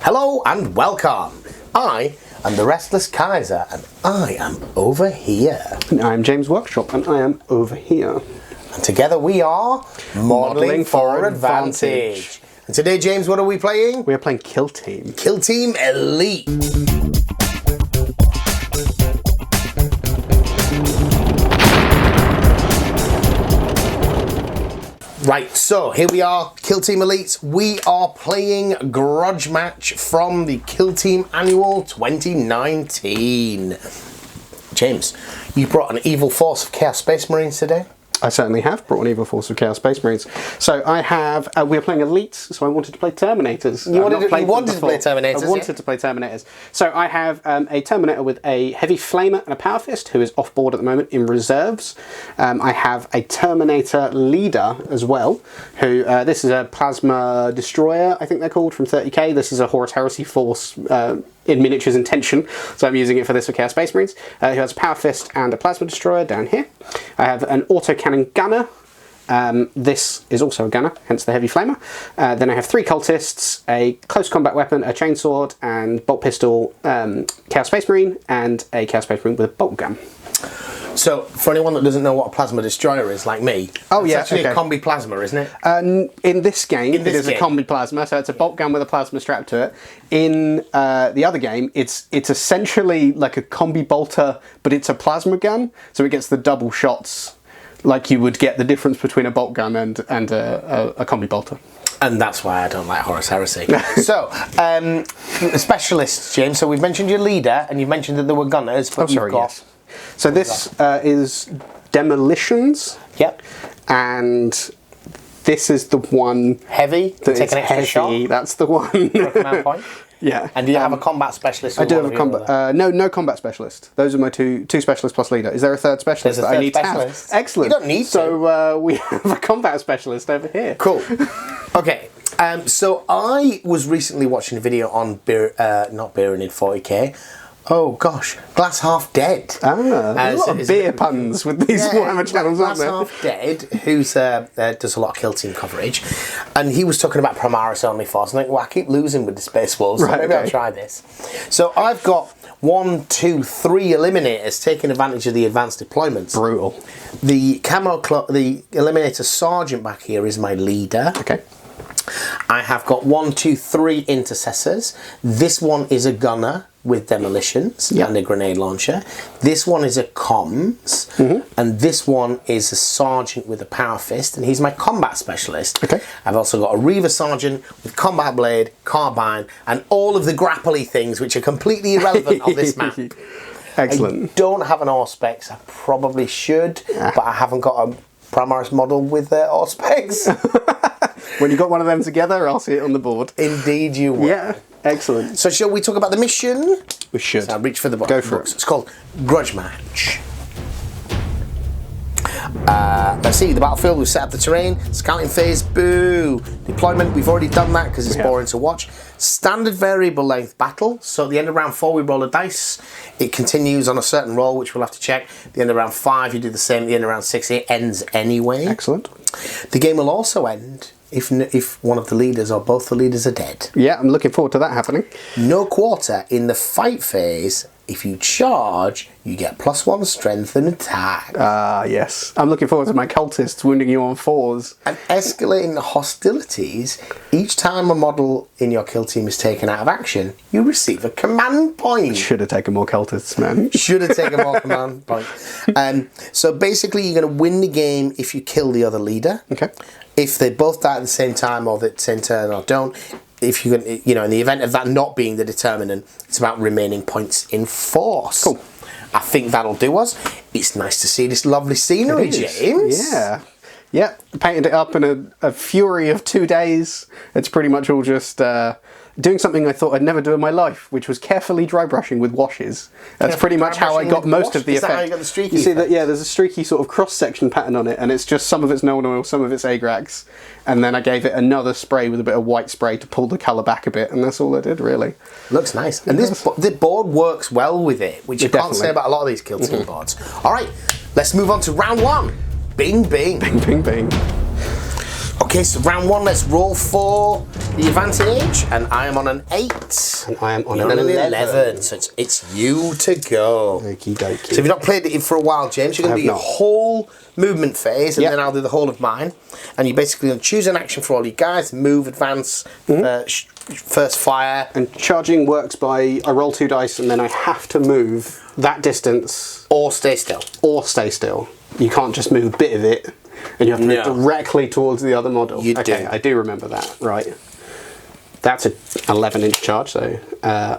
Hello and welcome. I am the Restless Kaiser and I am over here. And I'm James Workshop and I am over here. And together we are Modelling for Advantage. And today, James, what are we playing? We are playing Kill Team. Kill Team Elite. Right, so here we are, Kill Team Elites. We are playing Grudge match from the Kill Team Annual 2019. James, you brought an evil force of Chaos Space Marines today. I certainly have brought an evil force of Chaos Space Marines. So I have, we're playing Elites, so I wanted to play Terminators. You wanted to play Terminators? I wanted to play Terminators. So I have a Terminator with a Heavy Flamer and a Power Fist, who is off board at the moment in reserves. I have a Terminator Leader as well, who, this is a Plasma Destroyer, I think they're called, from 30k. This is a Horus Heresy force in miniatures in tension, so I'm using it for this for Chaos Space Marines, who has a Power Fist and a Plasma Destroyer down here. I have an Autocannon Gunner. This is also a gunner, hence the Heavy Flamer. Then I have 3 cultists, a close combat weapon, a chainsword, and bolt pistol, Chaos Space Marine, and a Chaos Space Marine with a bolt gun. So, for anyone that doesn't know what a Plasma Destroyer is, like me, it's actually a combi plasma, isn't it? In this game, it is a combi plasma, so it's a bolt gun with a plasma strap to it. In the other game, it's essentially like a combi bolter, but it's a plasma gun, so it gets the double shots, like you would get the difference between a bolt gun and a combi bolter. And that's why I don't like Horus Heresy. So, specialists, James. So we've mentioned your leader, and you've mentioned that there were gunners, but yes. So this is demolitions. Yep. And this is the one heavy. That take an extra shot. That's the one. Command point. Yeah. And do you have a combat specialist? I do have a combat. No combat specialist. Those are my two specialists plus leader. Is there a third specialist that I need to have? Excellent. You don't need to. So we have a combat specialist over here. Cool. Okay. So I was recently watching a video on not Beerinid 40k. Oh gosh, Glass Half Dead. A lot of beer puns with these Warhammer channels, aren't there? Glass Half Dead, who's does a lot of Kill Team coverage, and he was talking about Primaris only force. And I think, well, I keep losing with the Space Wolves, so maybe I'll try this. So I've got 1, 2, 3 eliminators taking advantage of the advanced deployments. Brutal. The the Eliminator Sergeant back here is my leader. Okay. I have got 1, 2, 3 intercessors. This one is a gunner with demolitions and a grenade launcher. This one is a comms, and this one is a sergeant with a power fist, and he's my combat specialist. Okay. I've also got a Reaver sergeant with combat blade, carbine, and all of the grapply things which are completely irrelevant on this map. Excellent. I don't have an Auspex. I probably should, but I haven't got a Primaris model with Auspex. When you got one of them together, I'll see it on the board. Indeed you will. Yeah, excellent. So shall we talk about the mission? We should. So I'll reach for the book. Go for it. It's called Grudge Match. Let's see, the battlefield, we've set up the terrain. Scouting phase, boo. Deployment, we've already done that because it's boring to watch. Standard variable length battle. So at the end of round 4, we roll a dice. It continues on a certain roll, which we'll have to check. At the end of round 5, you do the same. At the end of round 6, it ends anyway. Excellent. The game will also end if one of the leaders or both the leaders are dead. Yeah, I'm looking forward to that happening. No quarter in the fight phase. If you charge, you get +1 strength and attack. Yes. I'm looking forward to my cultists wounding you on 4s. And escalating the hostilities, each time a model in your kill team is taken out of action, you receive a command point. Should have taken more cultists, man. Should have taken more command points. So basically, you're going to win the game if you kill the other leader. Okay. If they both die at the same time or the same turn or don't, if you can, in the event of that not being the determinant, it's about remaining points in force. Cool. I think that'll do us. It's nice to see this lovely scenery, James. Yeah. Yeah, painted it up in a fury of 2 days. It's pretty much all just doing something I thought I'd never do in my life, which was carefully dry brushing with washes. That's pretty much how I got most of the effect. Is that how you got the streaky You see effect? that? Yeah, there's a streaky sort of cross-section pattern on it, and it's just some of it's Nolan oil, some of it's Agrax, and then I gave it another spray with a bit of white spray to pull the colour back a bit, and that's all I did, really. Looks nice. And the board works well with it, which you can't say about a lot of these Kill Team boards. All right, let's move on to round 1. Bing, bing. Bing, bing, bing. Okay, so round 1, let's roll for the advantage, and I am on an 8. And I am on You're an 11. So it's you to go. Okie dokie. So if you've not played it for a while, James, you're going to do your whole movement phase, and then I'll do the whole of mine. And you basically choose an action for all you guys, move, advance, first fire. And charging works by, I roll 2 dice and then I have to move that distance. Or stay still. Or stay still. You can't just move a bit of it and you have to move directly towards the other model. You do. I do remember that, right. That's an 11-inch charge, so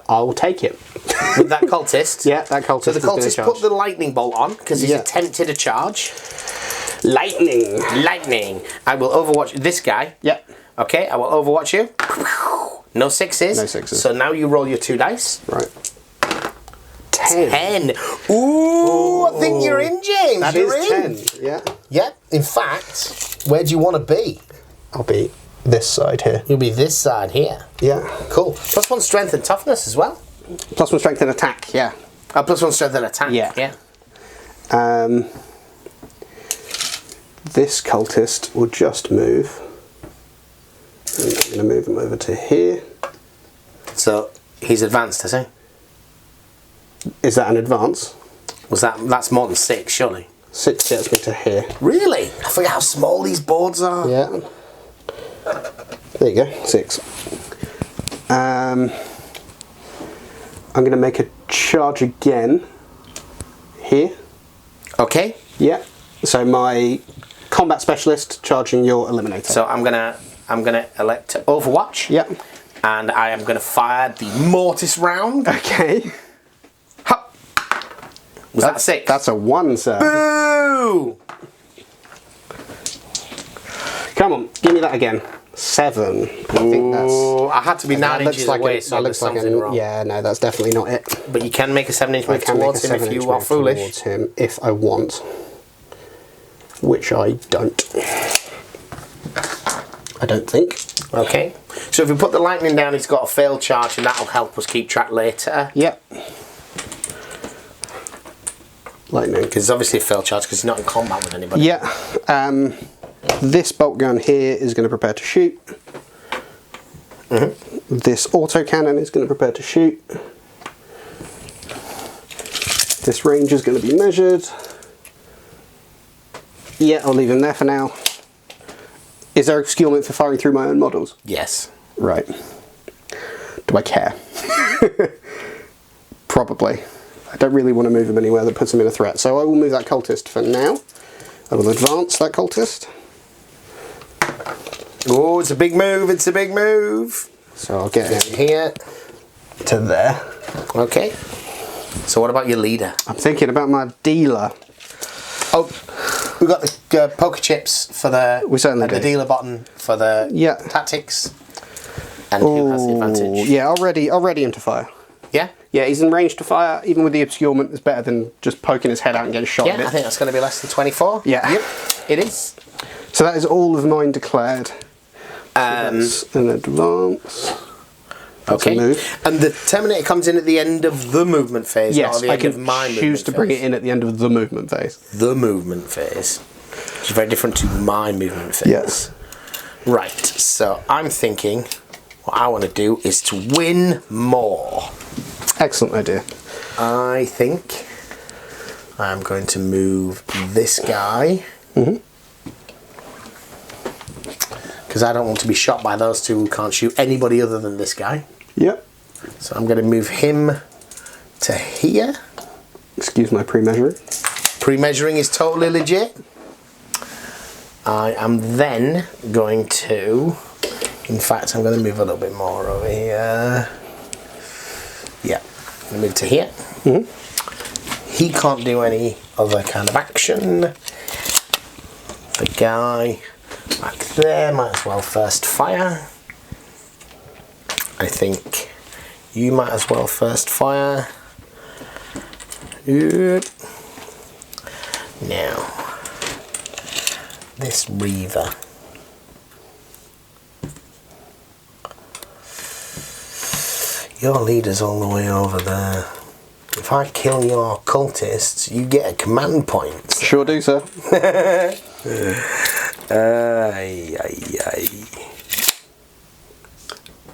I'll take it. With that cultist? Yeah, that cultist. So the cultist put the lightning bolt on, because he's attempted a charge. Lightning. Lightning. I will overwatch this guy. Yep. Okay, I will overwatch you. No sixes. No sixes. So now you roll your 2 dice. Right. 10. Ooh, I think you're in, James. That you're is in. 10, yeah. Yeah, in fact, where do you want to be? I'll be this side here. You'll be this side here. Yeah. Cool. +1 strength and toughness as well. +1 strength and attack, yeah. +1 strength and attack, yeah. This cultist will just move. And I'm going to move him over to here. So he's advanced, has he? Is that an advance? That's more than 6, surely. 6 gets me to here. Really? I forget how small these boards are. Yeah. There you go, 6. I'm going to make a charge again here. Okay. Yeah. So my combat specialist charging your eliminator. So I'm gonna elect to overwatch. Yep. And I am gonna fire the mortis round. Okay. Hup. Was that 6? That's a 1, sir. Boo! Come on, give me that again. 7. I think that's. I had to be 9 inches away, so there's something wrong. Yeah, no, that's definitely not it. But you can make a 7-inch move towards him if you are foolish. Towards him if I want, which I don't. I don't think. Okay. So if we put the lightning down, he's got a failed charge, and that'll help us keep track later. Yep. Lightning. Because it's obviously a failed charge because he's not in combat with anybody. Yeah. This bolt gun here is going to prepare to shoot. This autocannon is going to prepare to shoot. This range is going to be measured. Yeah, I'll leave him there for now. Is there obscurement for firing through my own models? Yes. Right. Do I care? Probably. I don't really want to move him anywhere that puts him in a threat, so I will move that cultist for now. I will advance that cultist. Oh, it's a big move, it's a big move. So I'll get him here to there. Okay. So what about your leader? I'm thinking about my dealer. Oh, we got the poker chips for the, the dealer button for the tactics. And who has the advantage? Yeah, I'll ready him to fire. Yeah? Yeah, he's in range to fire. Even with the obscurement, it's better than just poking his head out and getting shot at it. I think that's going to be less than 24. Yeah. Yep, it is. So that is all of mine declared. That's an advance. That's okay. A move. And the Terminator comes in at the end of the movement phase, yes, not at the end of my movement phase. I can choose to bring it in at the end of the movement phase. The movement phase. Which is very different to my movement phase. Yes. Right, so I'm thinking what I want to do is to win more. Excellent idea. I think I'm going to move this guy. Because I don't want to be shot by those two who can't shoot anybody other than this guy. Yep. So I'm going to move him to here. Excuse my pre-measuring. Pre-measuring is totally legit. I am then going to, in fact, I'm going to move a little bit more over here. Yeah, I'm going to move to here. He can't do any other kind of action. The guy back there might as well first fire. I think you might as well first fire. Good. Now, this Reaver. Your leader's all the way over there. If I kill your cultists, you get a command point. Sure do, sir.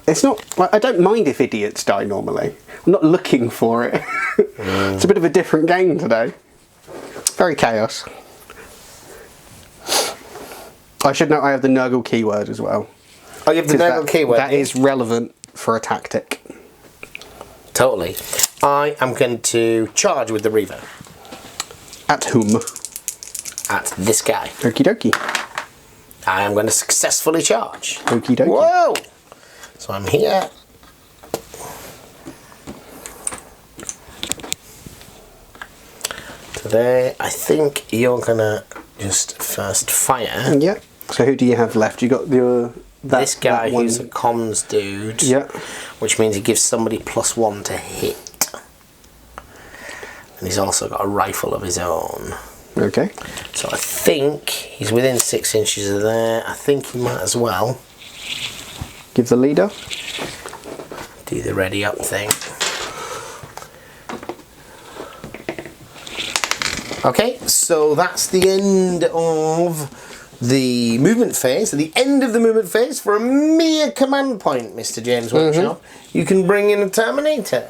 It's not, like, I don't mind if idiots die normally. I'm not looking for it. It's a bit of a different game today. Very chaos. I should note I have the Nurgle keyword as well. Oh, you have the Nurgle keyword? That is relevant for a tactic. Totally. I am going to charge with the Reaver. At whom? At this guy. Okie dokie. I am going to successfully charge. Okie dokie. Whoa! So I'm here. Today, I think you're going to just first fire. Yeah. So who do you have left? You got your... This guy who's a comms dude. Yeah. Which means he gives somebody +1 to hit. And he's also got a rifle of his own. Okay. So I think he's within 6 inches of there. I think he might as well give the leader. Do the ready up thing. Okay, so that's the end of the movement phase, the end of the movement phase for a mere command point, Mr. James Workshop. You can bring in a Terminator.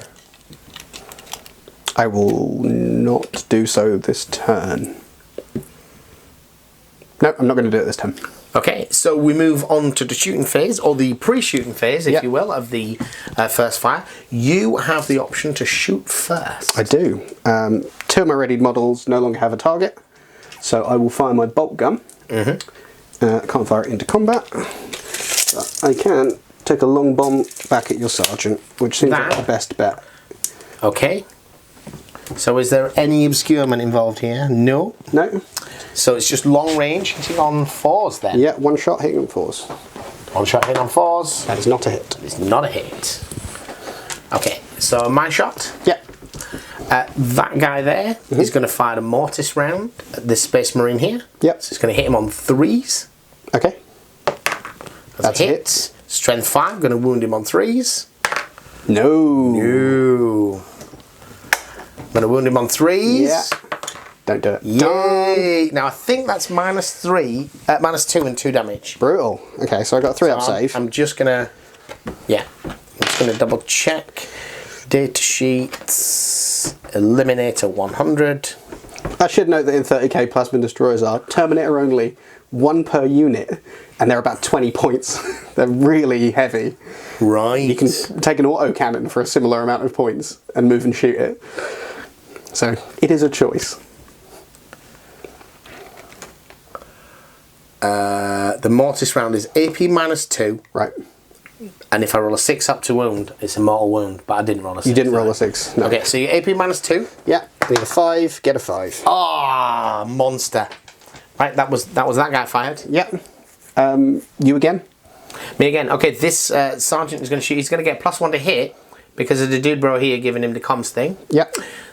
I will not do so this turn. No, I'm not going to do it this turn. Okay, so we move on to the shooting phase, or the pre-shooting phase, if you will, of the first fire. You have the option to shoot first. I do. Two of my readied models no longer have a target, so I will fire my bolt gun. Can't fire it into combat. But I can take a long bomb back at your sergeant, which seems like the best bet. Okay. So is there any obscurement involved here? No? No. So it's just long range hitting on 4s then? Yeah, one shot hitting on 4s. One shot hitting on 4s. That is not a hit. It's not a hit. Okay, so my shot. Yeah. That guy there is going to fire a mortis round at this Space Marine here. Yep. So it's going to hit him on 3s. Okay. That's a hit. Strength 5, going to wound him on 3s. No. No. I'm going to wound him on 3s. Yeah. Don't do it. Yay! Now I think that's -2 and 2 damage. Brutal. Okay, so I got 3 up save. I'm just going to... Yeah. I'm just going to double check. Data sheets, Eliminator 100. I should note that in 30k plasma destroyers are Terminator only, 1 per unit, and they're about 20 points. They're really heavy. Right. You can take an auto cannon for a similar amount of points and move and shoot it. So it is a choice. The mortis round is AP -2. Right. And if I roll a 6 up to wound, it's a mortal wound, but I didn't roll a 6. You didn't roll a 6, no. Okay, so you're AP -2. Yeah, leave a 5, get a 5. Ah, monster. Right, that was that guy fired. Yeah. You again? Me again. Okay, this sergeant is going to shoot. He's going to get +1 to hit because of the dude bro here giving him the comms thing. Yeah.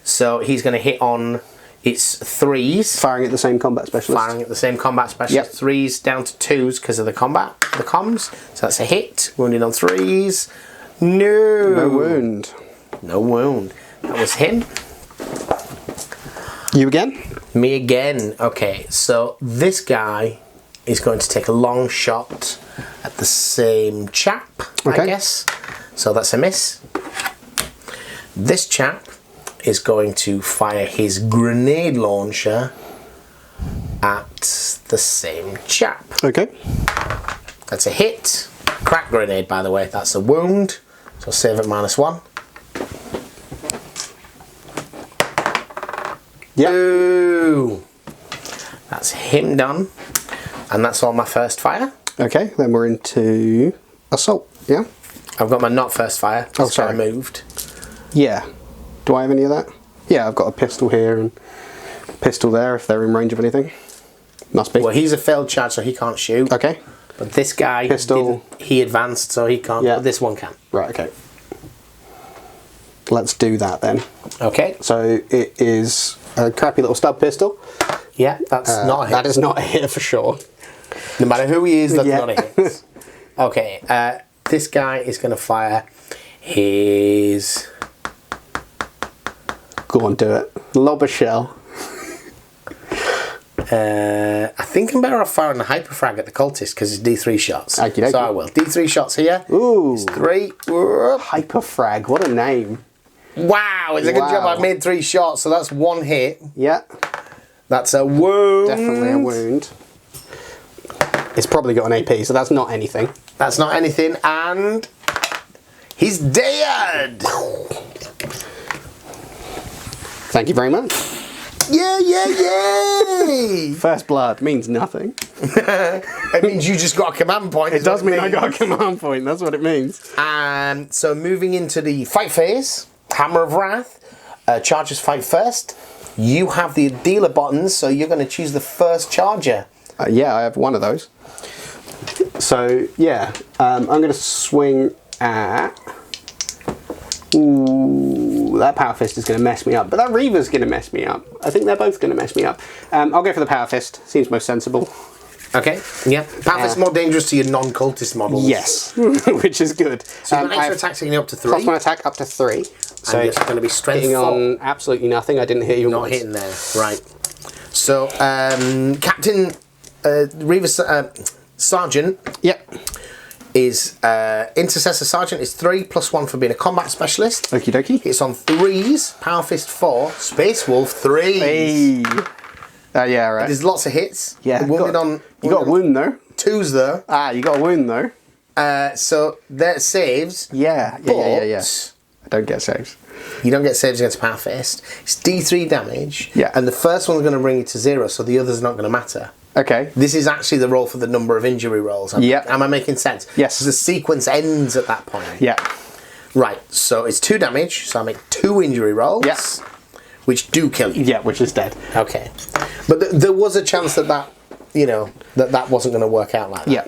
So he's going to hit on its 3s. Firing at the same combat specialist. Firing at the same combat specialist. Yep. 3s down to 2s because of the comms. So that's a hit. Wounded on 3s. No. No wound. No wound. That was him. You again? Me again. Okay, so this guy is going to take a long shot at the same chap, I guess. So that's a miss. This chap is going to fire his grenade launcher at the same chap. Okay. That's a hit. Crack grenade, by the way. That's a wound. So save at -1. Yeah. Ooh. That's him done. And that's all my first fire. Okay, then we're into assault, yeah? I've got my not first fire. Oh, sorry. I moved. Yeah. Do I have any of that? Yeah, I've got a pistol here and a pistol there if they're in range of anything. Must be. Well, he's a failed charge, so he can't shoot. Okay. But this guy, Pistol. he advanced, so he can't. Yeah. But this one can. Right, okay. Let's do that then. Okay. So it is a crappy little stub pistol. Yeah, that's not a hit. That is not a hit for sure. No matter who he is, that's Yeah. not a hit. Okay, this guy is going to fire his... Go on, do it. Lob a shell. I think I'm better off firing the hyperfrag at the cultist because it's D3 shots. Okey-dokey. So I will. D3 shots here. Ooh. It's 3. Whoop. Hyperfrag, what a name. Wow, it's a good job I've made 3 shots, so that's 1 hit. Yeah. That's a wound. Definitely a wound. It's probably got an AP, so that's not anything. That's not anything, and he's dead! Thank you very much. Yay! First blood means nothing. It means you just got a command point. It does mean I got a command point, that's what it means. And so moving into the fight phase, Hammer of Wrath, chargers fight first. You have the dealer buttons, so you're going to choose the first charger. Yeah, I have one of those. So, yeah, I'm going to swing at... Ooh, that Power Fist is going to mess me up, but that Reaver's going to mess me up. I think they're both going to mess me up. I'll go for the Power Fist, seems most sensible. Okay, yeah. Power Fist is more dangerous to your non-cultist models. Yes, which is good. So you've got extra attack taking up to 3. Plus 1 attack up to 3. So it's going to be strength 4. Hitting on absolutely nothing. I didn't hit you. Not hitting there, right. So, Captain Reaver Sergeant. Yep. Is Intercessor Sergeant is 3 plus 1 for being a combat specialist. Okie dokie. It's on 3s. Power Fist 4. Space Wolf 3. Hey. Yeah, right. There's lots of hits. Yeah. You got a wound though. 2s though. Ah, you got a wound though. So that saves. Yeah. I don't get saves. You don't get saves against Power Fist. It's D3 damage. Yeah. And the first one's going to bring you to 0, so the other's not going to matter. Okay. This is actually the roll for the number of injury rolls. Am I making sense? Yes. The sequence ends at that point. Yeah. Right, so it's 2 damage, so I make 2 injury rolls. Yes. Which do kill you. Yeah, which is dead. Okay. But there was a chance that that wasn't going to work out like that. Yeah.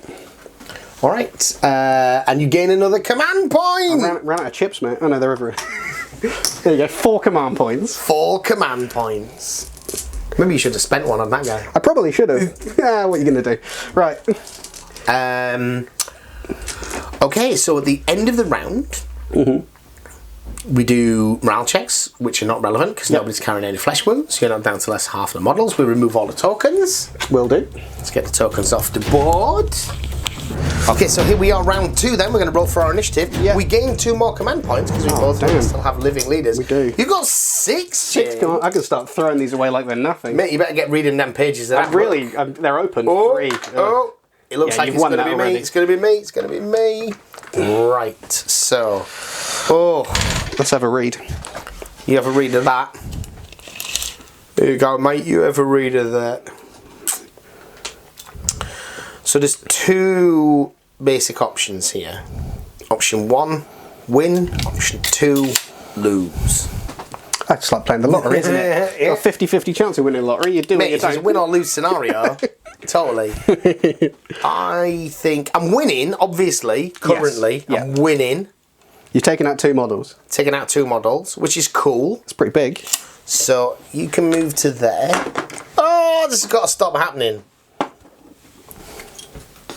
All right. And you gain another command point. I ran out of chips, mate. Oh no, they're everywhere. There you go, 4 command points. 4 command points. Maybe you should have spent one on that guy. I probably should have. Yeah, what are you going to do? Right. Okay, so at the end of the round, we do morale checks, which are not relevant because nobody's carrying any flesh wounds. You're not down to less than half the models. We remove all the tokens. Will do. Let's get the tokens off the board. Okay, so here we are, round 2 then. We're going to roll for our initiative. Yeah. We gain 2 more command points because we both still have living leaders. We do. You've got 6. I can start throwing these away like they're nothing. Mate, you better get reading them pages. They're open. 3. It looks like it's going to be me. It's going to be me. It's going to be me. Right, so... Let's have a read. You have a read of that. There you go, mate. You have a read of that. So there's 2 basic options here. Option 1, win. Option 2, lose. That's like playing the lottery, isn't it? Yeah. A 50-50 chance of winning the lottery. You do it, you It's a don't. win or lose scenario. Totally. I think I'm winning, obviously, currently. Yes. I'm winning. You've taken out 2 models. Taking out 2 models, which is cool. It's pretty big. So you can move to there. Oh, this has got to stop happening.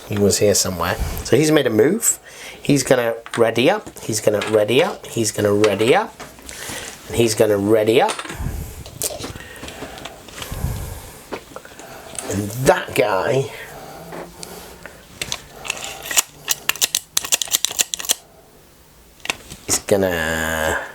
He was here somewhere. So he's made a move. He's going to ready up. He's going to ready up. He's going to ready up. And he's going to ready up. And that guy... is going to...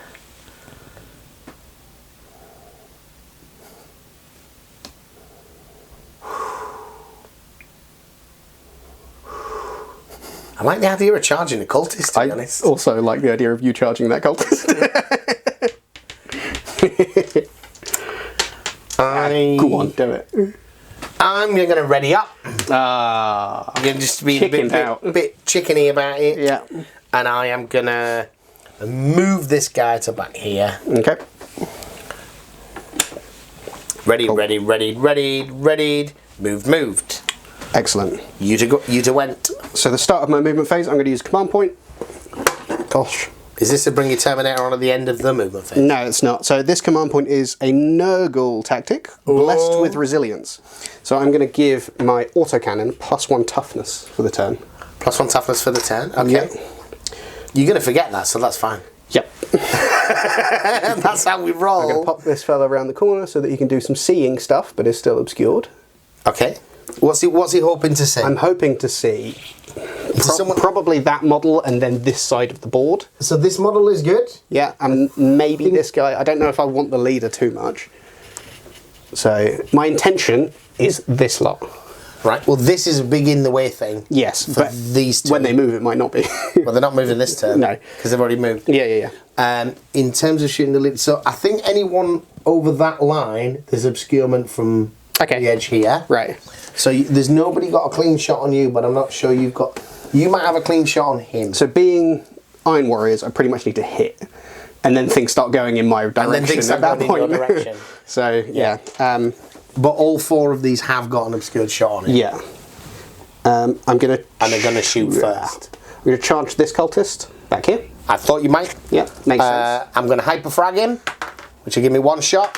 I like the idea of charging a cultist, to be honest. I also like the idea of you charging that cultist. Go on, do it. I'm going to ready up. I'm going to just be a bit chickeny about it. Yeah. And I am going to move this guy to back here. Okay. Ready, ready, ready, ready, ready. Moved. Excellent. You to went. So the start of my movement phase, I'm going to use command point. Gosh. Is this to bring your Terminator on at the end of the movement phase? No, it's not. So this command point is a Nurgle tactic, blessed with resilience. So I'm going to give my autocannon +1 toughness for the turn. +1 toughness for the turn? Okay. Yep. You're going to forget that, so that's fine. Yep. That's how we roll. I'm going to pop this fella around the corner so that he can do some seeing stuff, but is still obscured. Okay. What's he hoping to see? I'm hoping to see probably that model and then this side of the board. So this model is good? Yeah, and maybe this guy. I don't know if I want the leader too much. So my intention is this lot. Right, well this is a big in the way thing. Yes, but these two. When they move it might not be. Well, they're not moving this turn. No. Because they've already moved. Yeah. In terms of shooting the lead, so I think anyone over that line, there's obscurement from the edge here. Right. So there's nobody got a clean shot on you, but I'm not sure you've got... You might have a clean shot on him. So being Iron Warriors, I pretty much need to hit. And then things start going in my direction and then things at that point. In your direction. So, yeah. But all 4 of these have got an obscured shot on it. Yeah. I'm going to... And they're going to shoot first. I'm going to charge this cultist back here. I thought you might. Yeah, makes sense. I'm going to hyperfrag him, which will give me 1 shot,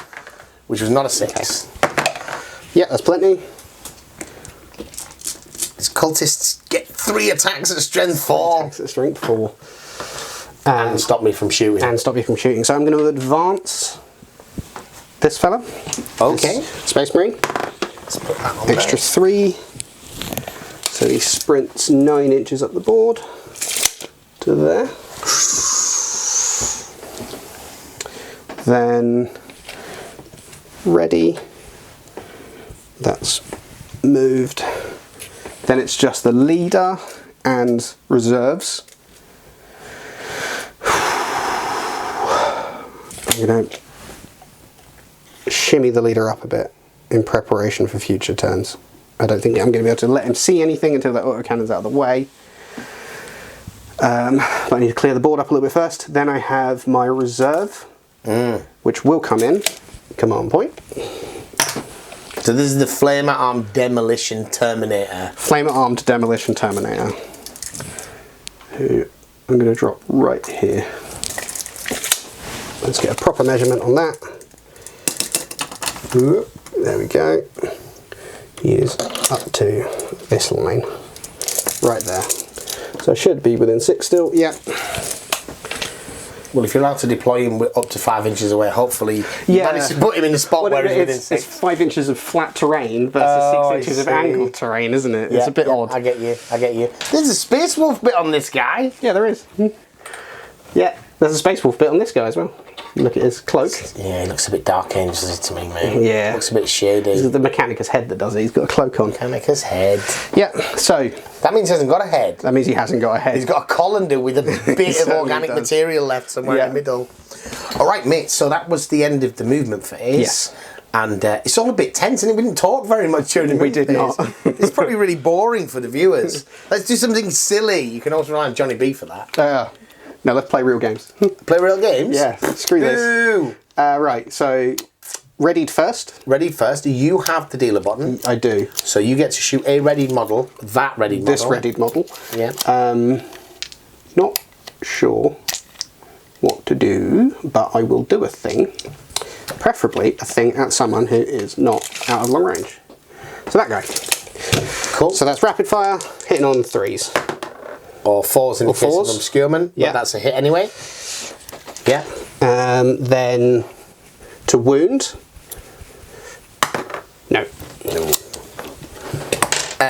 which was not a 6. Okay. Yeah, that's plenty. His cultists get 3 attacks at strength 4. Attacks at strength 4. And stop me from shooting. And stop you from shooting. So I'm going to advance this fella. Okay. This Space Marine. Let's put that on Extra there. 3. So he sprints 9 inches up the board to there. Then ready. That's moved. Then it's just the leader and reserves. I'm going to shimmy the leader up a bit in preparation for future turns. I don't think I'm going to be able to let him see anything until that autocannon's out of the way. But I need to clear the board up a little bit first. Then I have my reserve, which will come in. Command point. So this is the Flamer Armed Demolition Terminator. Flamer Armed Demolition Terminator. Who I'm going to drop right here. Let's get a proper measurement on that. There we go. He is up to this line. Right there. So I should be within 6 still. Yeah. Well, if you're allowed to deploy him up to 5 inches away, hopefully you manage to put him in the spot where he's within 6. It's 5 inches of flat terrain versus 6 inches of angled terrain, isn't it? It's a bit odd. I get you. There's a Space Wolf bit on this guy. Yeah, there is. Yeah, there's a Space Wolf bit on this guy as well. Look at his cloak. Yeah, he looks a bit Dark Angels to me, mate. Yeah. Looks a bit shady. This is the Mechanicus head that does it. He's got a cloak on. Mechanicus head. Yeah, so... That means he hasn't got a head. That means he hasn't got a head. He's got a colander with a bit of organic material left somewhere in the middle. All right, mate, so that was the end of the movement phase. Yes. And it's all a bit tense, and we didn't talk very much during the movement phase. We did not. It's probably really boring for the viewers. Let's do something silly. You can also rely on Johnny B for that. No, let's play real games. Play real games? Yeah, screw this. Right, so readied first. Readied first. You have the dealer button. I do. So you get to shoot a readied model, that readied model. This readied model. Yeah. Not sure what to do, but I will do a thing. Preferably a thing at someone who is not out of long range. So that guy. Cool. So that's rapid fire, hitting on 3s. Or 4s in the case of obscurement. Yeah. But that's a hit anyway. Yeah. Then to wound. No.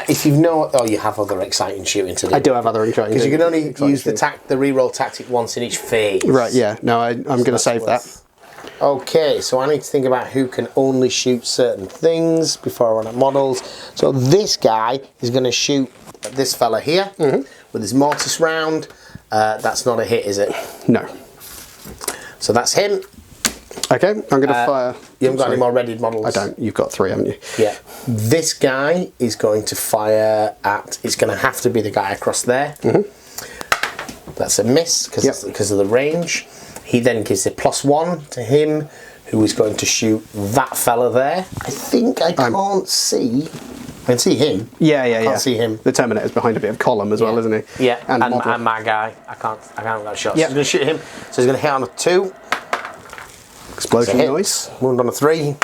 If you have other exciting shooting to do. I do have other exciting. Because you can only use the reroll tactic once in each phase. Right. Yeah. No, I'm going to save that. Okay, so I need to think about who can only shoot certain things before I run out models. So this guy is going to shoot at this fella here with his mortis round. That's not a hit, is it? No. So that's him. Okay, I'm going to fire. You haven't got any more readied models? I don't. You've got 3, haven't you? Yeah. This guy is going to fire at... It's going to have to be the guy across there. That's a miss because of the range. He then gives a +1 to him, who is going to shoot that fella there. I think I can't see... I can see him. Yeah. Can't see him. The Terminator's behind a bit of column as well, isn't he? Yeah, and my guy. I haven't got shots. Yeah. So he's going to shoot him. So he's going to hit on a 2. Explosion noise. Wound on a 3.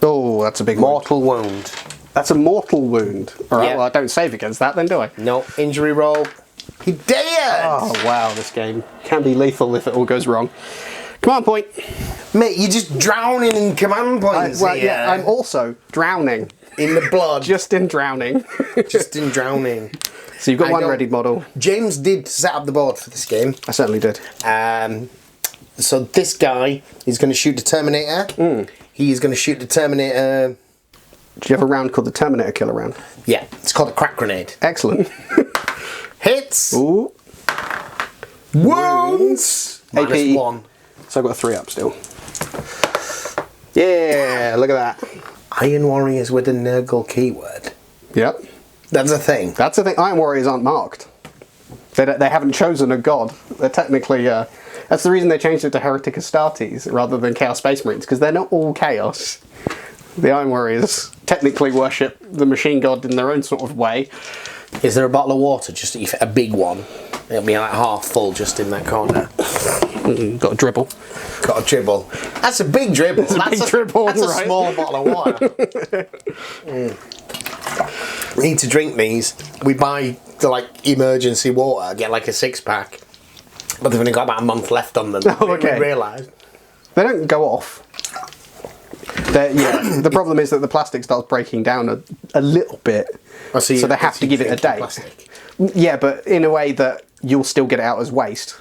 Oh, that's a big mortal wound. That's a mortal wound. All right. Yeah. Well, I don't save against that, then, do I? No injury roll. He dared. Oh wow, this game can be lethal if it all goes wrong. Command point. Mate, you're just drowning in command points. Yeah, I'm also drowning. In the blood. Just in drowning. Just in drowning. So you've got one ready model. James did set up the board for this game. I certainly did. So this guy is going to shoot the Terminator. He's going to shoot the Terminator. Do you have a round called the Terminator Killer round? Yeah, it's called a crack grenade. Excellent. Hits. Ooh. Wounds. AP. -1. So I've got a 3 up still. Yeah, look at that. Iron Warriors with a Nurgle keyword. Yep. That's a thing. That's the thing. Iron Warriors aren't marked. They haven't chosen a god. They're technically... that's the reason they changed it to Heretic Astartes rather than Chaos Space Marines, because they're not all Chaos. The Iron Warriors technically worship the machine god in their own sort of way. Is there a bottle of water? Just a big one. It'll be like half full just in that corner. Got a dribble. Got a dribble. That's a big dribble. That's a dribble, That's right? a small bottle of water. We need to drink these. We buy the emergency water. Get like a 6-pack. But they've only got about a month left on them. Oh, okay. We realised. They don't go off. Yeah, the problem is that the plastic starts breaking down a little bit. Oh, so they have to give it a day. Plastic. Yeah, but in a way that you'll still get it out as waste.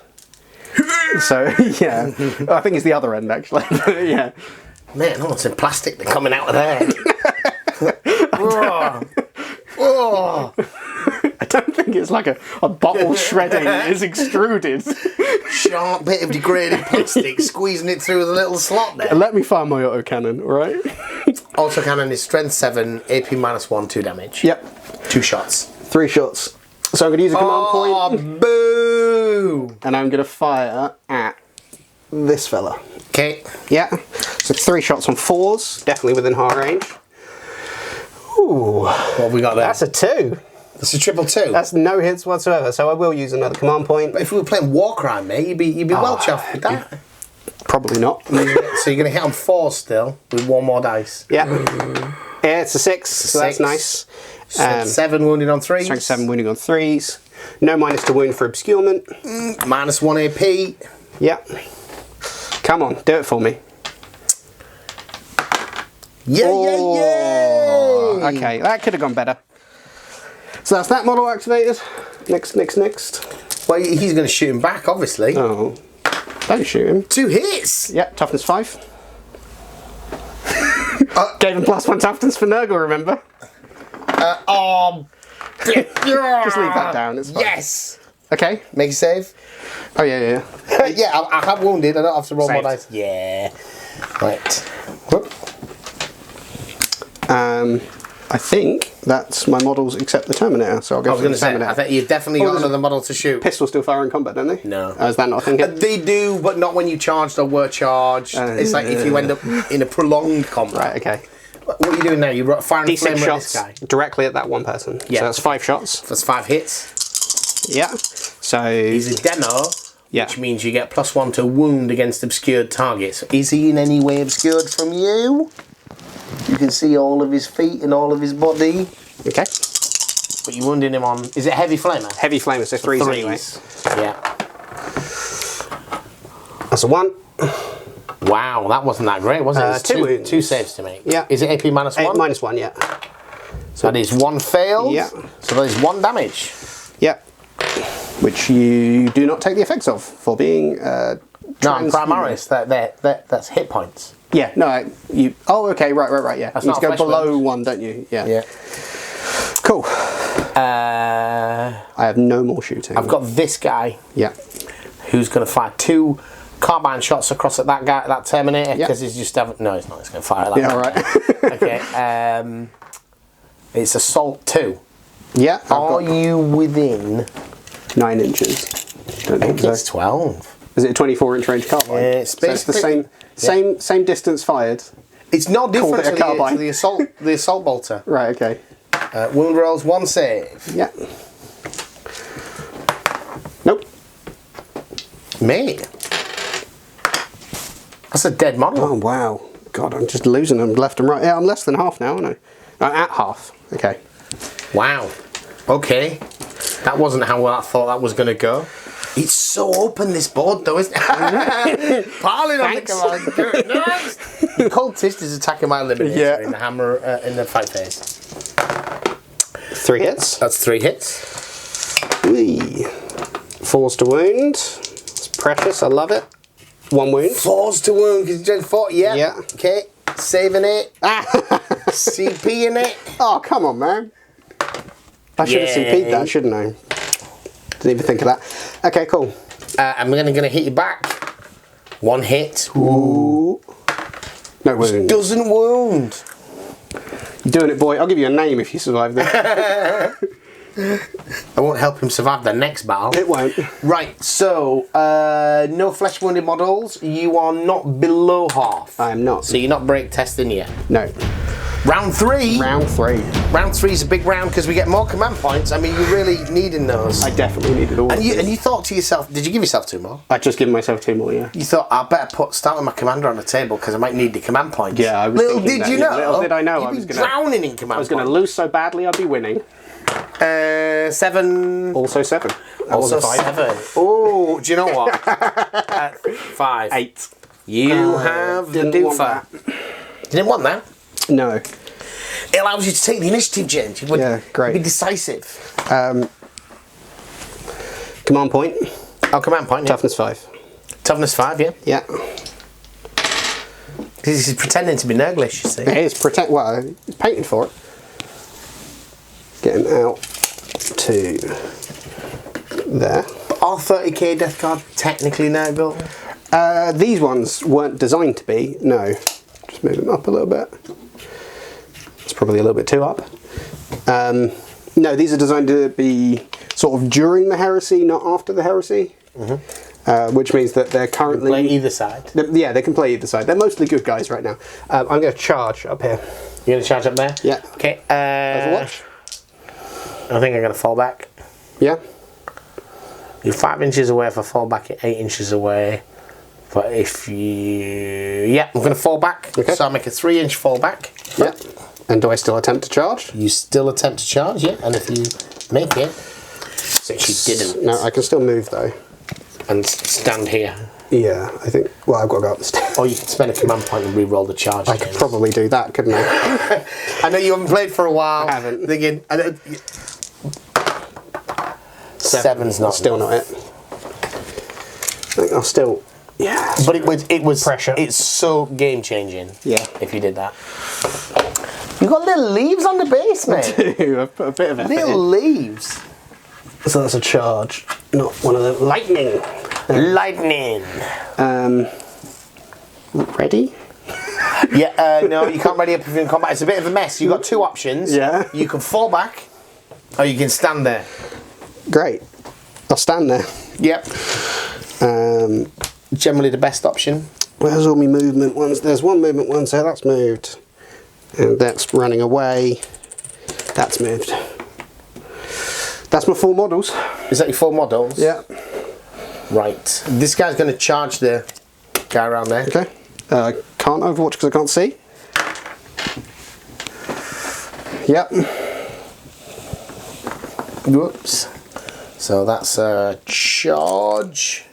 So, yeah. I think it's the other end, actually. Yeah. Man, oh, it's in plastic. They're coming out of there. Oh. I don't think it's like a bottle shredding is extruded. Sharp bit of degraded plastic, squeezing it through the little slot there. Let me fire my autocannon, right? Autocannon is strength 7, AP -1, 2 damage. Yep. 2 shots. 3 shots. So I'm going to use a command point. Oh, boo! And I'm going to fire at this fella. Okay. Yeah. So 3 shots on 4s, definitely within hard range. Ooh. What have we got there? That's a 2. It's a 2-2. That's no hits whatsoever, so I will use another command point. But if we were playing Warcrime, mate, you'd be well chuffed with that. Probably not. So you're going to hit on 4 still, with 1 more dice. Yeah. Yeah, it's a 6, so that's nice. Strength 7 wounded on 3s. Strength 7 wounding on 3s. No minus to wound for obscurement. -1 AP. Yeah. Come on, do it for me. Yeah. Okay, that could have gone better. So that's that model activated. Next. Well, he's going to shoot him back, obviously. Oh. Don't shoot him. 2 hits. Yeah, toughness 5. Gave him +1 toughness for Nurgle, remember? Just leave that down, it's fine. Yes. Okay. Make a save. Oh, yeah. Yeah, I have wounded. I don't have to roll more Saved. dice. Yeah. Right. Whoop. I think that's my models except the Terminator, so I'll go I was for going the to say, Terminator. I think you've definitely got another model to shoot. Pistols still fire in combat, don't they? No. Is that not a thing? They do, but not when you charged or were charged. It's like if you end up in a prolonged combat. Right, okay. What are you doing now? You're firing D6 flame at shots this guy. directly at that one person. Yeah. So that's 5 shots. That's 5 hits. Yeah. So... He's a demo, yeah. which means you get +1 to wound against obscured targets. Is he in any way obscured from you? You can see all of his feet and all of his body. Okay. But you're wounding him on... Is it Heavy Flamer? Heavy Flamer, so 3s anyway. Yeah. That's a 1. Wow, that wasn't that great, was it? It's 2 wounds. 2 saves to make. Yeah. Is it AP -1? -1, yeah. So that is 1 failed. Yeah. So that is 1 damage. Yeah. Which you do not take the effects of for being... No, I'm Primaris. That's hit points. Yeah, no, you... Oh, okay, right, yeah. That's you not need to a go flesh below wound. 1, don't you? Yeah. Yeah. Cool. I have no more shooting. I've got this guy. Yeah. Who's going to fire 2 carbine shots across at that guy, that Terminator, because he's just having... No, he's not. He's going to fire that. Yeah, all right. Okay. It's Assault 2. Yeah. Are you within... 9 inches. Don't I think think so. it's 12. Is it a 24-inch range carbine? It's so it's the basically- same distance fired. It's not different it a to carbine. the assault bolter. Right. Okay. Wound rolls 1 save. Yeah. Nope. Mate. That's a dead model. Oh wow. God, I'm just losing them left and right. Yeah, I'm less than half now, aren't I? At half. Okay. Wow. Okay. That wasn't how I thought that was going to go. It's so open, this board, though, isn't it? Piling on the command. Nice. The cultist is attacking my eliminator in the hammer in the fight phase. 3 hits. That's 3 hits. Whee. 4s to wound. It's precious. I love it. 1 wound. 4s to wound because you did 4. Yeah. Okay. Saving it. CP in it. Oh, come on, man. I should have CP'd that, shouldn't I? Didn't even think of that. Okay, cool. I'm gonna hit you back. 1 hit. Ooh. No wound. Doesn't wound. You're doing it, boy. I'll give you a name if you survive this. I won't help him survive the next battle. It won't. Right, so no flesh wounded models. You are not below half. I am not. So you're not break testing yet. No. Round 3. Round 3. Round 3 is a big round because we get more command points. I mean, you're really needing those. I definitely needed all. And you thought to yourself, did you give yourself 2 more? I just given myself 2 more. Yeah. You thought I better start with my commander on the table because I might need the command points. Yeah, I was. Little did you know. Little did I know. You'd be drowning in command. I was going to lose so badly, I'd be winning. 7. Also 7. Also 7. Oh, do you know what? 5. 8. You have the doofer. You didn't want that? No. It allows you to take the initiative, James. Yeah, great. Be decisive. Command point. Oh, command point. Toughness 5. Toughness 5, yeah. Yeah. Because he's pretending to be Nurglish, you see. It is well, he's painted for it. Getting out to there. But are 30k death card technically Nurgle? These ones weren't designed to be. No. Just move them up a little bit. It's probably a little bit too up. No, these are designed to be sort of during the heresy, not after the heresy. Which means that they're currently... Play either side. Yeah, they can play either side. They're mostly good guys right now. I'm going to charge up here. You're going to charge up there? Yeah. Okay. Overwatch? I think I'm going to fall back. Yeah. You're 5 inches away if I fall back, at 8 inches away. But if you... Yeah, I'm going to fall back. Okay. So I'll make a 3-inch fall back. Yeah. And do I still attempt to charge? You still attempt to charge, yeah. And if you make it... Which you didn't. No, I can still move though. And stand here. Yeah, I think... Well, I've got to go up the stairs. Or you can spend a command point and re-roll the charge. I could probably do that, couldn't I? I know you haven't played for a while. I haven't. Thinking... 7's not Still not it. I think I'll still... Yeah. But it was pressure. It's so game changing. Yeah. If you did that. You've got little leaves on the base, mate. I do. I've put a bit of effort Little in. leaves. So that's a charge, not one of the lightning. Lightning. Ready? Yeah. No, you can't ready up if you're in combat. It's a bit of a mess. You've got 2 options. Yeah. You can fall back, or you can stand there. Great. I'll stand there. Yep. Generally the best option. Where's all my movement ones? There's one movement one, so that's moved. And that's running away. That's moved. That's my 4 models. Is that your 4 models? Yeah. Right. This guy's going to charge the guy around there. Okay. Can't overwatch because I can't see. Yep. Whoops. So that's a charge.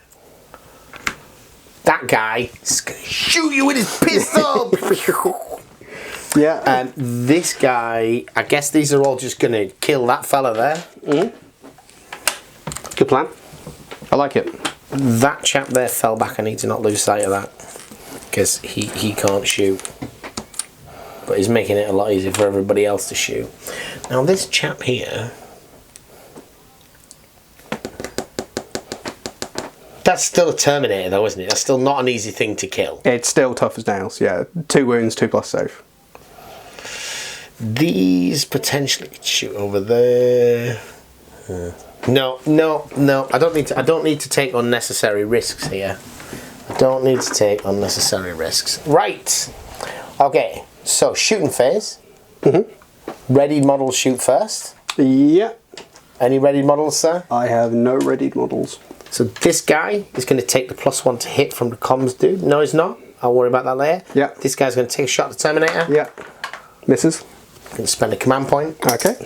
That guy is going to shoot you with his pistol. Yeah. And this guy, I guess these are all just going to kill that fella there. Good plan. I like it. That chap there fell back. I need to not lose sight of that. Because he can't shoot. But he's making it a lot easier for everybody else to shoot. Now this chap here... That's still a Terminator though, isn't it? That's still not an easy thing to kill. It's still tough as nails, yeah. 2 wounds, 2+ save. These potentially could shoot over there. No. I don't need to take unnecessary risks here. I don't need to take unnecessary risks. Right. Okay. So shooting phase. Readied models shoot first. Yeah. Any readied models, sir? I have no readied models. So this guy is going to take the +1 to hit from the comms dude. No, he's not. I'll worry about that later. Yeah. This guy's going to take a shot at the Terminator. Yeah. Misses. Going to spend a command point. Okay.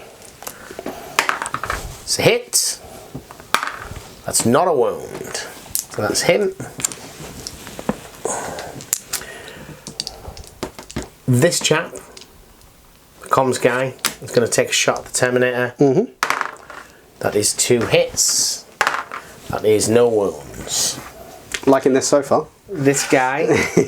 It's a hit. That's not a wound. So that's him. This chap, the comms guy, is going to take a shot at the Terminator. That is 2 hits. That is no wounds. Liking this so far. This guy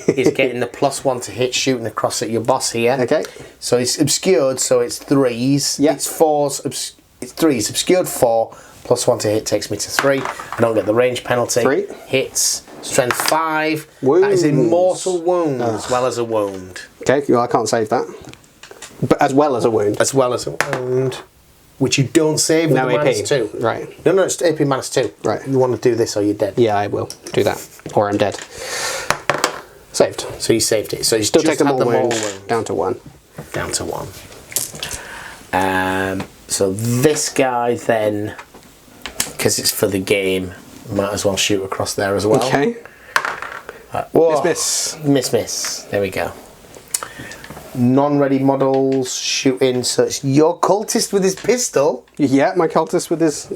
is getting the +1 to hit shooting across at your boss here. Okay. So it's obscured, so it's 3s. Yep. It's 4s, it's 3s. Obscured 4, +1 to hit takes me to 3. I don't get the range penalty. 3. Hits. Strength 5. Wounds. That is a mortal wound as well as a wound. Okay, well, I can't save that. But as well as a wound. As well as a wound. Which you don't save with No the AP. -2. Right. No, it's AP -2. Right. You want to do this or you're dead. Yeah, I will do that. Or I'm dead. Saved. So you saved it. So you Still just take the had more wound. wound. Down to 1. Down to 1. So this guy then, because it's for the game, might as well shoot across there as well. Okay. Whoa. Miss. Miss. There we go. Non-ready models shooting. So it's your cultist with his pistol. Yeah, my cultist with his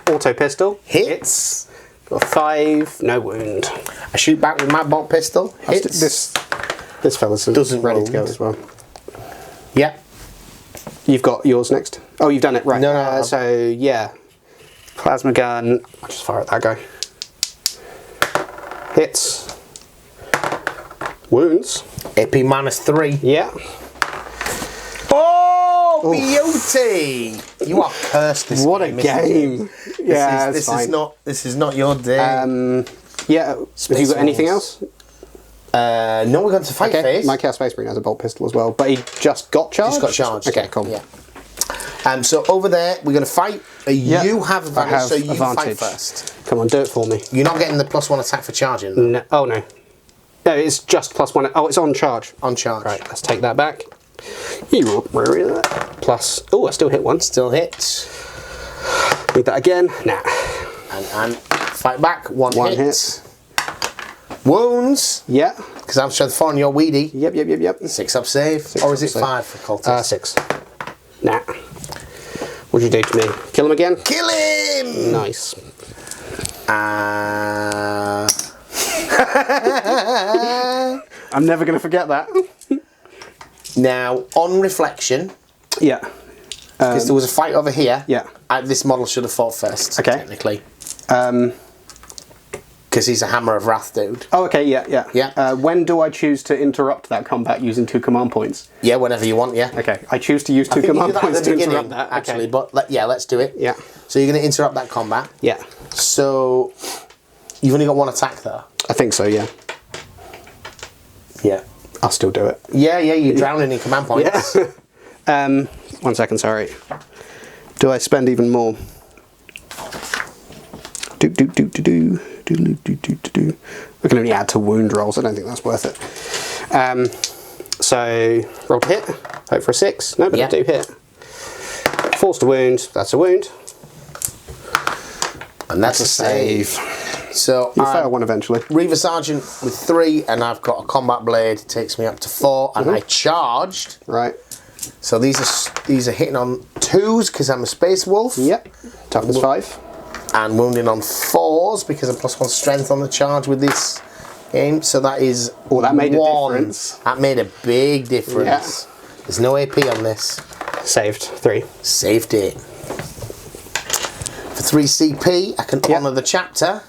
auto pistol. Hits. Got 5, no wound. I shoot back with my bolt pistol. Hits. This fella's Doesn't ready to go wound. as well. Yeah. You've got yours next. Oh, you've done it, right. No. So, yeah. Plasma gun. I'll just fire at that guy. Hits. Wounds. AP -3. Yeah. Oh, beauty! You are cursed this What a game. isn't it? game. Yeah, this it's is fine. this is not your day. Yeah. Have you got anything else? No, we're going to fight phase. My Chaos Space Marine has a bolt pistol as well, but he just got charged? Just got charged. Okay, cool. Yeah. So over there, we're going to fight. You have advantage, so you fight first. Come on, do it for me. You're not getting the +1 attack for charging. No, oh, no. No, it's just +1. Oh, it's on charge. On charge. Right, let's take that back. Plus. Oh, I still hit one. Still hits. Need that again. Nah. And fight back. One hit. hit. Wounds. Yeah. Because I'm strength 4 on your weedy. Yep. 6 up save. Or is it 5 for cultists? 6. Nah. What'd you do to me? Kill him again? Kill him! Nice. I'm never going to forget that. Now, on reflection, Yeah. because there was a fight over here, Yeah. this model should have fought first, Okay. technically. Because he's a Hammer of Wrath dude. Oh, okay, yeah. Yeah. When do I choose to interrupt that combat using 2 command points? Yeah, whenever you want, yeah. Okay, I choose to use I 2 think you do command that at points the to beginning, interrupt that. actually, Okay. but let's do it. Yeah. So you're going to interrupt that combat. Yeah. So you've only got 1 attack though. I think so, yeah. Yeah. I'll still do it. Yeah, you're drowning in command points. Yeah. 1 second, sorry. Do I spend even more? We can only add to wound rolls. I don't think that's worth it. So roll to hit. Hope for a 6. No, but I do hit. Force to wound. That's a wound. And that's a save. So You'll fail one eventually. Reaver Sergeant with 3, and I've got a combat blade. It takes me up to 4, and I charged. Right. So these are hitting on 2s because I'm a Space Wolf. Yep. Toughness 5. And wounding on 4s because I'm +1 strength on the charge with this game. So that is that made 1. a difference. That made a big difference. Yeah. There's no AP on this. Saved 3. Saved it. For 3 CP, I can honour the chapter.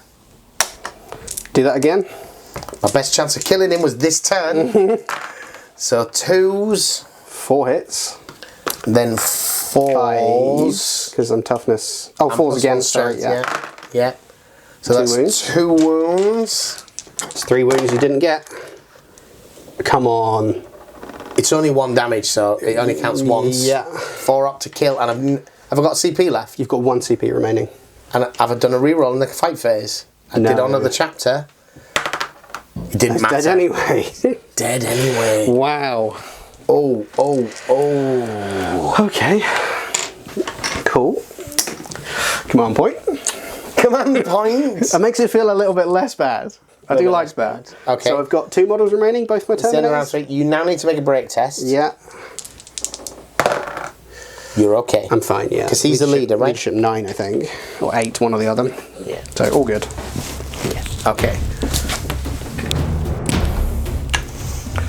Do that again. My best chance of killing him was this turn. So 2s. 4 hits. Then 4s. Because I'm toughness. Oh, 4s again. Sorry, yeah. So 2 that's wounds. 2 wounds. It's 3 wounds you didn't get. Come on. It's only 1 damage, so it only counts once. Yeah. 4 up to kill, and have I got CP left? You've got 1 CP remaining. And have I done a reroll in the fight phase? I did honour the chapter. It didn't matter. Dead anyway. Dead anyway. Wow. Oh. Okay. Cool. Command point. Command points. That makes it feel a little bit less bad. I do like bad. Okay. So I've got 2 models remaining, both my Then around Terminators. 3. You now need to make a break test. Yeah. You're okay. I'm fine, yeah. Because he's the leader, right? Leadership 9, I think. Or 8, one or the other. Yeah. So, all good. Yeah. Okay.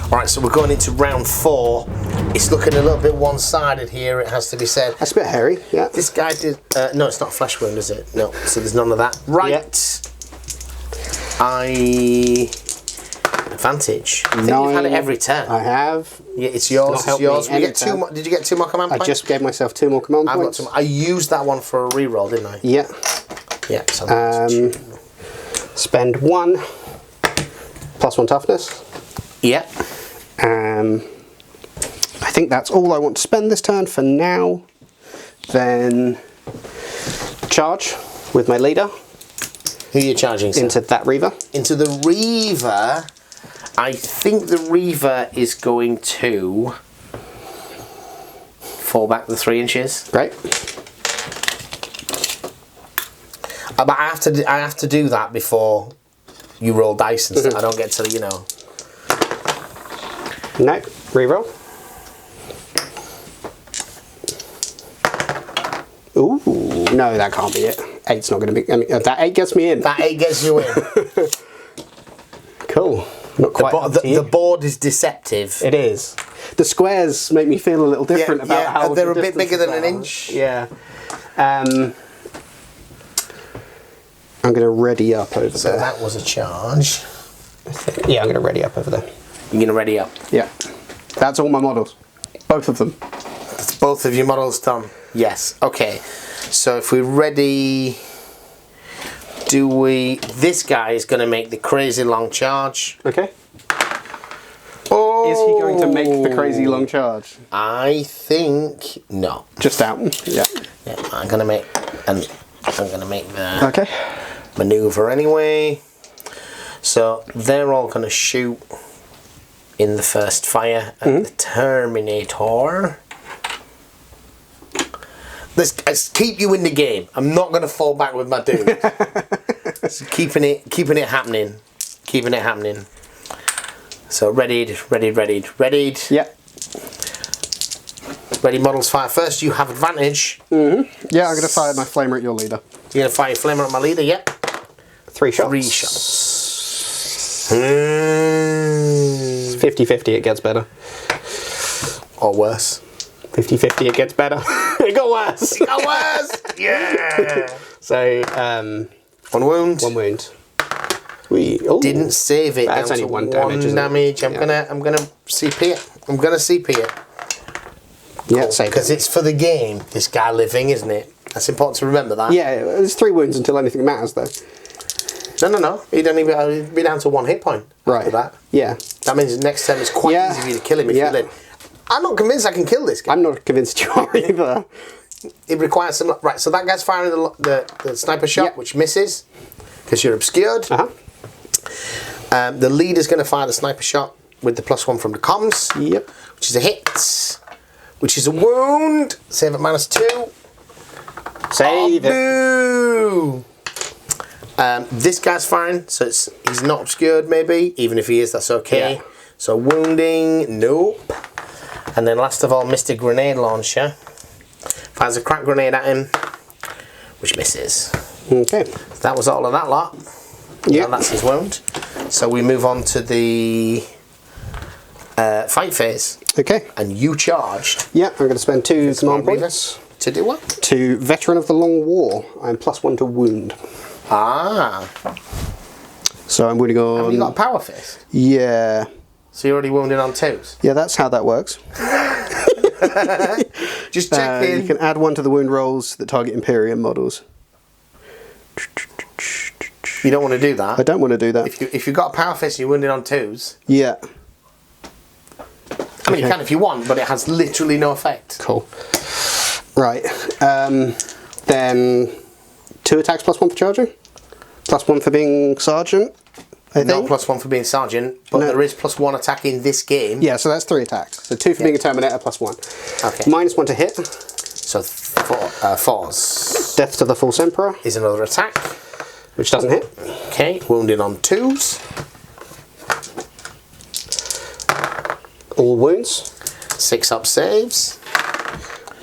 Alright, so we're going into round 4. It's looking a little bit one-sided here, it has to be said. That's a bit hairy, yeah. This guy did... no, it's not a flesh wound, is it? No, so there's none of that. Right. Yeah. Advantage. I think you've had it every turn. I have. Yeah, it's yours. It's yours. Did you get 2 more command points? I just gave myself 2 more command points. I used that one for a reroll, didn't I? Yeah. Yeah. So spend 1 +1 toughness. Yeah. I think that's all I want to spend this turn for now. Then charge with my leader. Who are you charging, sir? Into that Reaver. Into the Reaver. I think the Reaver is going to fall back the 3 inches. Great. But I have to do that before you roll dice and stuff. I don't get to, you know. No, reroll. Ooh, no, that can't be it. 8's not going to be. I mean, that 8 gets me in. That 8 gets you in. Cool. Not quite. The board is deceptive. It is. The squares make me feel a little different about how they're a bit bigger than an inch. Yeah. I'm going to ready up over there. So that was a charge. Yeah, I'm going to ready up over there. You're going to ready up? Yeah. That's all my models. Both of them. That's both of your models, Tom? Yes. Okay. So if we ready... This guy is going to make the crazy long charge. Okay. Oh! Is he going to make the crazy long charge? I think... No. Just out. Yeah. Yeah, I'm going to make... And I'm going to make the... Okay. Maneuver anyway. So they're all going to shoot in the first fire at the Terminator. Let's keep you in the game. I'm not going to fall back with my dude. So keeping it happening. Keeping it happening. So readied. Yeah. Ready models fire first. You have advantage. Yeah, I'm going to fire my flamer at your leader. You're going to fire your flamer at my leader, yep. 3 shots. 3 shots. 50-50, it gets better. Or worse. 50-50, it gets better. It got worse. It got worse. Yeah. So, 1 wound. 1 wound. Didn't save it. That's only 1 damage. I'm gonna CP it. I'm gonna CP it. Yeah, save it. Because it's for the game. This guy living, isn't it? That's important to remember that. Yeah, there's 3 wounds until anything matters, though. No. He'd only be down to 1 hit point. Right. After that. Yeah. That means next turn it's quite easy for you to kill him if you live. I'm not convinced I can kill this guy. I'm not convinced you are either. It requires some... Right, so that guy's firing the sniper shot, which misses, because you're obscured. The leader's going to fire the sniper shot with the +1 from the comms. Yep. Which is a hit. Which is a wound. Save at -2. Save it. Boo! This guy's firing, so he's not obscured maybe. Even if he is, that's okay. Yeah. So wounding, nope. And then last of all, Mr. Grenade Launcher fires a crack grenade at him, which misses. Okay. That was all of that lot. Yeah. And that's his wound. So we move on to the fight phase. Okay. And you charged. Yeah, I'm going to spend 2 command points. To do what? To Veteran of the Long War. I'm +1 to wound. Ah. So I'm wounding on... Have you got a power fist? Yeah. So you're already wounded on 2s? Yeah, that's how that works. Just checking. You can add 1 to the wound rolls that target Imperium models. You don't want to do that. I don't want to do that. If you've got a power fist and you're wounded on 2s. Yeah. I mean, you can if you want, but it has literally no effect. Cool. Right. Then 2 attacks +1 for charging. +1 for being sergeant. I think. Not +1 for being sergeant, but there is +1 attack in this game. Yeah, so that's 3 attacks. So 2 for being a Terminator, +1. Okay. -1 to hit. So 4s. Death to the False Emperor. Is another attack. Which doesn't hit. Okay, wounded on 2s. All wounds. 6 up saves.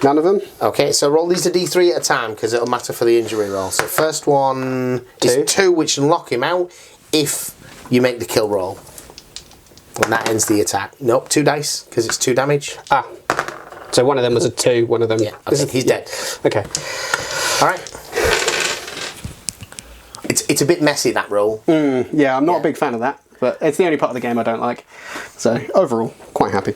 None of them? Okay, so roll these to D3 at a time because it'll matter for the injury roll. So first one is 2, which will knock him out if you make the kill roll. And that ends the attack. Nope, 2 dice because it's 2 damage. Ah. So one of them was a 2, one of them... Yeah, okay, he's dead. Okay. Alright. It's a bit messy, that roll. Yeah, I'm not a big fan of that, but it's the only part of the game I don't like. So, overall, quite happy.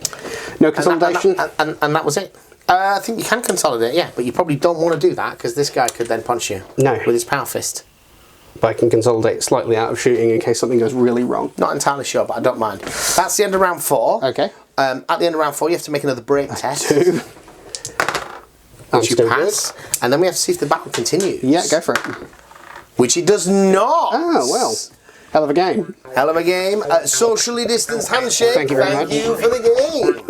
No consolidation? And that was it. I think you can consolidate, yeah, but you probably don't want to do that because this guy could then punch you with his power fist. But I can consolidate slightly out of shooting in case something goes really wrong. Not entirely sure, but I don't mind. That's the end of round 4. Okay. At the end of round 4, you have to make another break test. 2. Which you pass. Good. And then we have to see if the battle continues. Yeah, go for it. Which it does not. Oh, well. Hell of a game. Hell of a game. Socially distanced handshake. Thank you very much. Thank you for the game.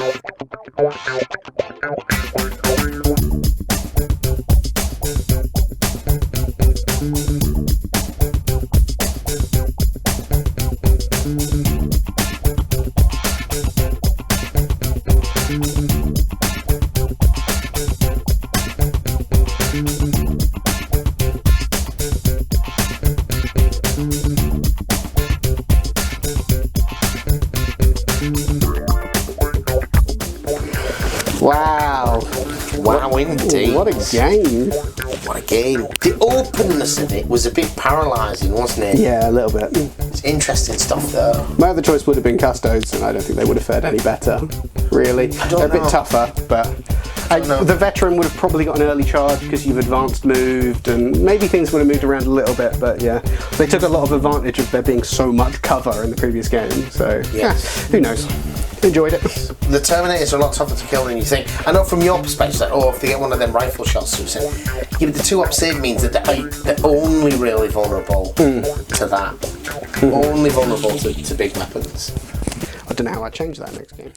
Wow. Wow, indeed. What a game. What a game. The openness of it was a bit paralysing, wasn't it? Yeah, a little bit. It's interesting stuff, though. My other choice would have been Custodes, and I don't think they would have fared any better, really. They're a bit tougher, but the Veteran would have probably got an early charge because you've advanced moved, and maybe things would have moved around a little bit, but yeah. They took a lot of advantage of there being so much cover in the previous game, so who knows. Enjoyed it. The Terminators are a lot tougher to kill than you think. I know from your perspective, like, if they get one of them rifle shots, yeah, but the 2-up save means that they're only really vulnerable to that. Only vulnerable to big weapons. I don't know how I'd change that next game.